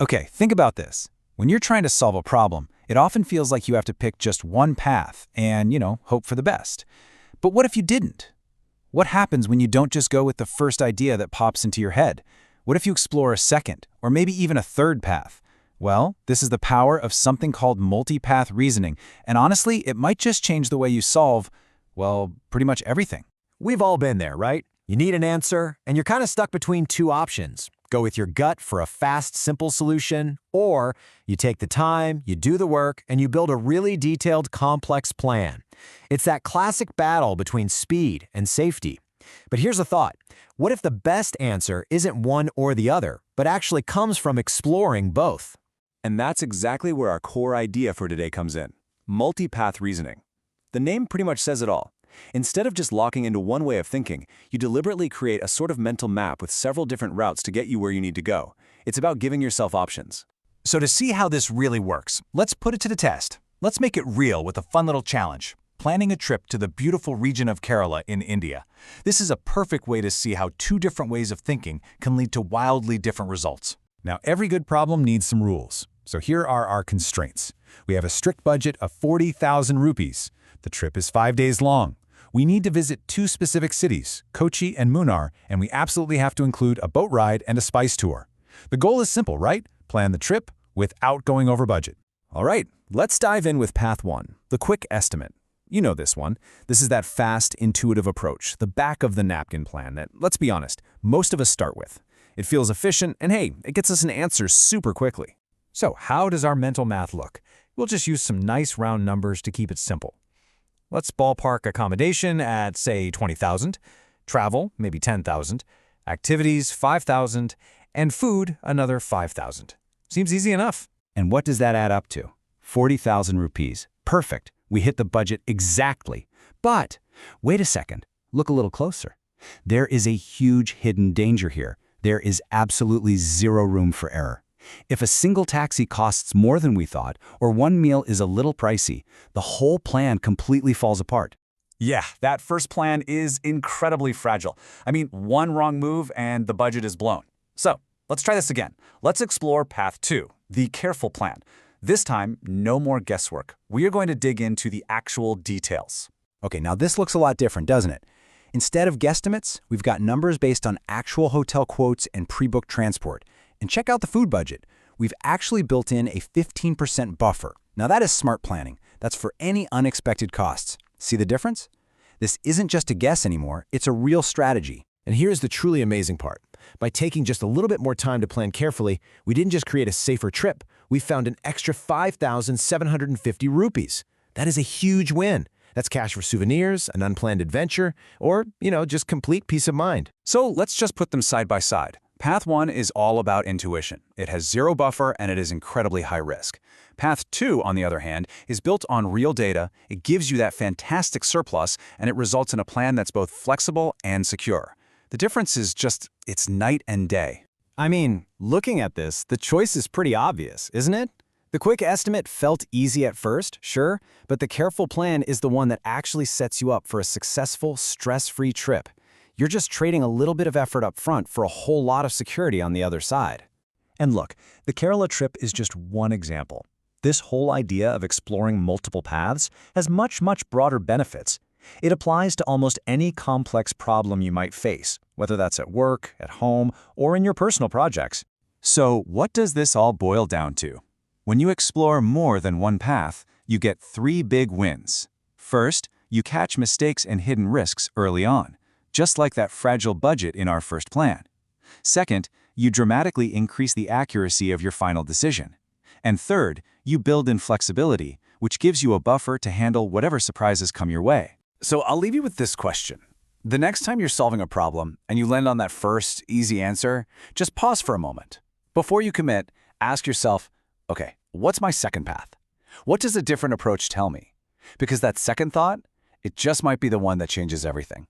Okay, think about this. When you're trying to solve a problem, it often feels like you have to pick just one path and, hope for the best. But what if you didn't? What happens when you don't just go with the first idea that pops into your head? What if you explore a second, or maybe even a third path? Well, this is the power of something called multipath reasoning, and honestly, it might just change the way you solve, well, pretty much everything. We've all been there, right? You need an answer, and you're kind of stuck between two options. Go with your gut for a fast, simple solution, or you take the time, you do the work, and you build a really detailed, complex plan. It's that classic battle between speed and safety. But here's a thought. What if the best answer isn't one or the other, but actually comes from exploring both? And that's exactly where our core idea for today comes in: multipath reasoning. The name pretty much says it all. Instead of just locking into one way of thinking, you deliberately create a sort of mental map with several different routes to get you where you need to go. It's about giving yourself options. So to see how this really works, let's put it to the test. Let's make it real with a fun little challenge: planning a trip to the beautiful region of Kerala in India. This is a perfect way to see how two different ways of thinking can lead to wildly different results. Now, every good problem needs some rules. So here are our constraints. We have a strict budget of 40,000 rupees. The trip is 5 days long. We need to visit two specific cities, Kochi and Munnar, and we absolutely have to include a boat ride and a spice tour. The goal is simple, right? Plan the trip without going over budget. All right, let's dive in with Path 1, the quick estimate. You know this one. This is that fast, intuitive approach, the back of the napkin plan that, let's be honest, most of us start with. It feels efficient, and hey, it gets us an answer super quickly. So how does our mental math look? We'll just use some nice round numbers to keep it simple. Let's ballpark accommodation at, say, 20,000, travel, maybe 10,000, activities, 5,000, and food, another 5,000. Seems easy enough. And what does that add up to? 40,000 rupees. Perfect. We hit the budget exactly. But wait a second. Look a little closer. There is a huge hidden danger here. There is absolutely zero room for error. If a single taxi costs more than we thought, or one meal is a little pricey, the whole plan completely falls apart. Yeah, that first plan is incredibly fragile. I mean, one wrong move and the budget is blown. So let's try this again. Let's explore Path 2, the careful plan. This time, no more guesswork. We are going to dig into the actual details. Okay, now this looks a lot different, doesn't it? Instead of guesstimates, we've got numbers based on actual hotel quotes and pre-booked transport. And check out the food budget. We've actually built in a 15% buffer. Now that is smart planning. That's for any unexpected costs. See the difference? This isn't just a guess anymore, it's a real strategy. And here's the truly amazing part. By taking just a little bit more time to plan carefully, we didn't just create a safer trip, we found an extra 5,750 rupees. That is a huge win. That's cash for souvenirs, an unplanned adventure, or, just complete peace of mind. So let's just put them side by side. Path 1 is all about intuition. It has zero buffer and it is incredibly high risk. Path 2, on the other hand, is built on real data, it gives you that fantastic surplus, and it results in a plan that's both flexible and secure. The difference is just, it's night and day. I mean, looking at this, the choice is pretty obvious, isn't it? The quick estimate felt easy at first, sure, but the careful plan is the one that actually sets you up for a successful, stress-free trip. You're just trading a little bit of effort up front for a whole lot of security on the other side. And look, the Kerala trip is just one example. This whole idea of exploring multiple paths has much broader benefits. It applies to almost any complex problem you might face, whether that's at work, at home, or in your personal projects. So what does this all boil down to? When you explore more than one path, you get 3 big wins. First, you catch mistakes and hidden risks early on, just like that fragile budget in our first plan. Second, you dramatically increase the accuracy of your final decision. And third, you build in flexibility, which gives you a buffer to handle whatever surprises come your way. So I'll leave you with this question. The next time you're solving a problem and you land on that first, easy answer, just pause for a moment. Before you commit, ask yourself, okay, what's my second path? What does a different approach tell me? Because that second thought, it just might be the one that changes everything.